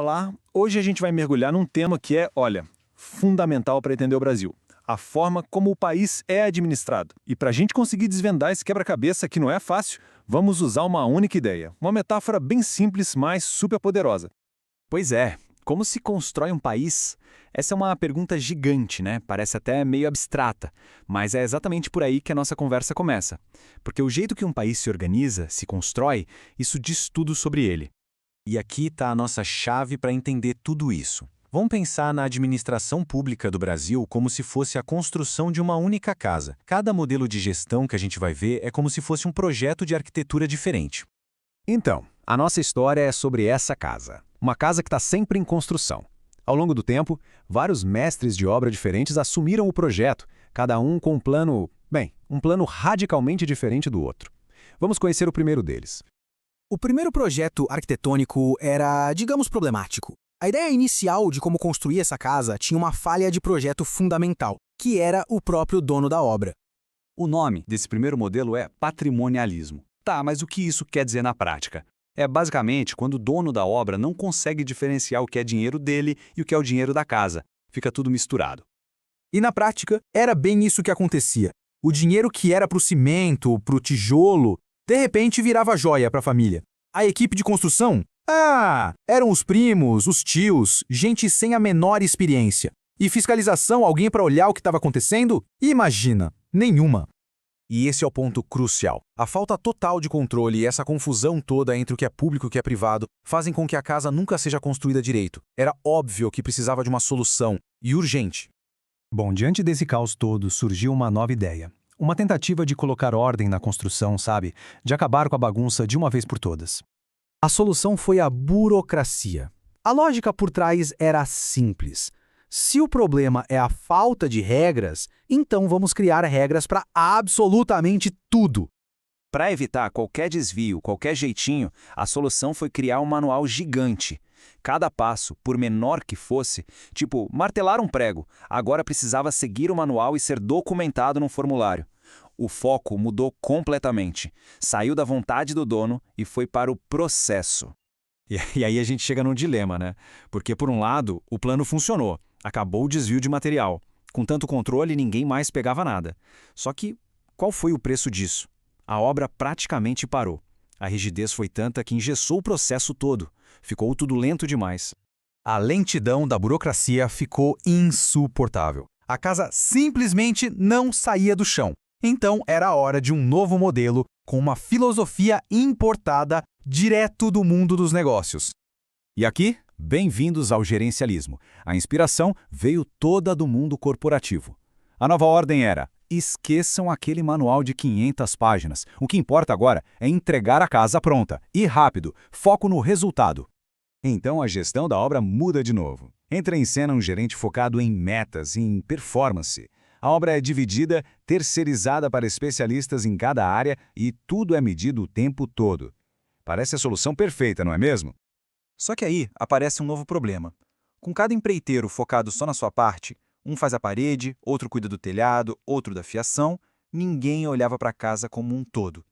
Olá, hoje a gente vai mergulhar num tema que é, olha, fundamental para entender o Brasil. A forma como o país é administrado. E para a gente conseguir desvendar esse quebra-cabeça que não é fácil, vamos usar uma única ideia. Uma metáfora bem simples, mas super poderosa. Pois é, como se constrói um país? Essa é uma pergunta gigante, né? Parece até meio abstrata, mas é exatamente por aí que a nossa conversa começa. Porque o jeito que um país se organiza, se constrói, isso diz tudo sobre ele. E aqui está a nossa chave para entender tudo isso. Vamos pensar na administração pública do Brasil como se fosse a construção de uma única casa. Cada modelo de gestão que a gente vai ver é como se fosse um projeto de arquitetura diferente. Então, a nossa história é sobre essa casa. Uma casa que está sempre em construção. Ao longo do tempo, vários mestres de obra diferentes assumiram o projeto, cada um com um plano radicalmente diferente do outro. Vamos conhecer o primeiro deles. O primeiro projeto arquitetônico era, digamos, problemático. A ideia inicial de como construir essa casa tinha uma falha de projeto fundamental, que era o próprio dono da obra. O nome desse primeiro modelo é patrimonialismo. Tá, mas o que isso quer dizer na prática? É basicamente quando o dono da obra não consegue diferenciar o que é dinheiro dele e o que é o dinheiro da casa. Fica tudo misturado. E na prática, era bem isso que acontecia. O dinheiro que era para o cimento, para o tijolo, de repente virava joia para a família. A equipe de construção? Eram os primos, os tios, gente sem a menor experiência. E fiscalização, alguém para olhar o que estava acontecendo? Imagina, nenhuma. E esse é o ponto crucial. A falta total de controle e essa confusão toda entre o que é público e o que é privado fazem com que a casa nunca seja construída direito. Era óbvio que precisava de uma solução, e urgente. Bom, diante desse caos todo, surgiu uma nova ideia. Uma tentativa de colocar ordem na construção, sabe? De acabar com a bagunça de uma vez por todas. A solução foi a burocracia. A lógica por trás era simples. Se o problema é a falta de regras, então vamos criar regras para absolutamente tudo. Para evitar qualquer desvio, qualquer jeitinho, a solução foi criar um manual gigante. Cada passo, por menor que fosse, tipo martelar um prego, agora precisava seguir o manual e ser documentado num formulário. O foco mudou completamente. Saiu da vontade do dono e foi para o processo. E aí a gente chega num dilema, né? Porque, por um lado, o plano funcionou. Acabou o desvio de material. Com tanto controle, ninguém mais pegava nada. Só que, qual foi o preço disso? A obra praticamente parou. A rigidez foi tanta que engessou o processo todo. Ficou tudo lento demais. A lentidão da burocracia ficou insuportável. A casa simplesmente não saía do chão. Então era a hora de um novo modelo com uma filosofia importada direto do mundo dos negócios. E aqui, bem-vindos ao gerencialismo. A inspiração veio toda do mundo corporativo. A nova ordem era: esqueçam aquele manual de 500 páginas. O que importa agora é entregar a casa pronta. E rápido, foco no resultado. Então a gestão da obra muda de novo. Entra em cena um gerente focado em metas, em performance. A obra é dividida, terceirizada para especialistas em cada área e tudo é medido o tempo todo. Parece a solução perfeita, não é mesmo? Só que aí aparece um novo problema. Com cada empreiteiro focado só na sua parte, um faz a parede, outro cuida do telhado, outro da fiação, ninguém olhava para a casa como um todo.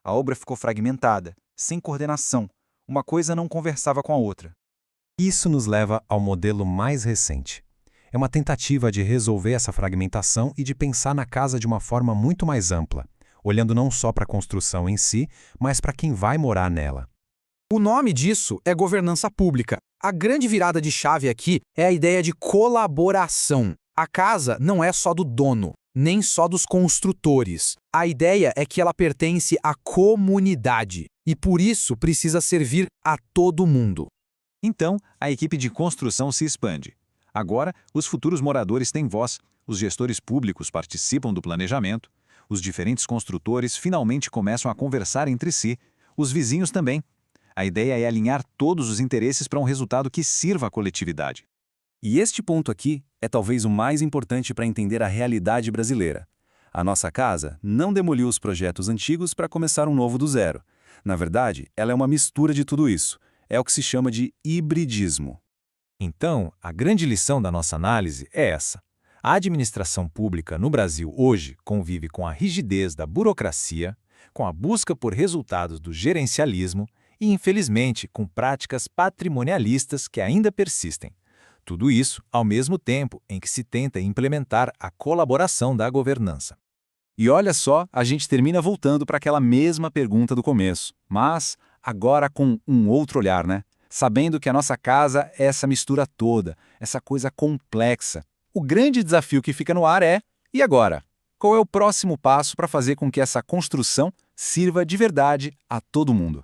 A obra ficou fragmentada, sem coordenação. Uma coisa não conversava com a outra. Isso nos leva ao modelo mais recente. É uma tentativa de resolver essa fragmentação e de pensar na casa de uma forma muito mais ampla, olhando não só para a construção em si, mas para quem vai morar nela. O nome disso é governança pública. A grande virada de chave aqui é a ideia de colaboração. A casa não é só do dono, nem só dos construtores. A ideia é que ela pertence à comunidade e, por isso, precisa servir a todo mundo. Então, a equipe de construção se expande. Agora, os futuros moradores têm voz, os gestores públicos participam do planejamento, os diferentes construtores finalmente começam a conversar entre si, os vizinhos também. A ideia é alinhar todos os interesses para um resultado que sirva à coletividade. E este ponto aqui é talvez o mais importante para entender a realidade brasileira. A nossa casa não demoliu os projetos antigos para começar um novo do zero. Na verdade, ela é uma mistura de tudo isso. É o que se chama de hibridismo. Então, a grande lição da nossa análise é essa. A administração pública no Brasil hoje convive com a rigidez da burocracia, com a busca por resultados do gerencialismo e, infelizmente, com práticas patrimonialistas que ainda persistem. Tudo isso ao mesmo tempo em que se tenta implementar a colaboração da governança. E olha só, a gente termina voltando para aquela mesma pergunta do começo, mas agora com um outro olhar, né? Sabendo que a nossa casa é essa mistura toda, essa coisa complexa. O grande desafio que fica no ar é: e agora? Qual é o próximo passo para fazer com que essa construção sirva de verdade a todo mundo?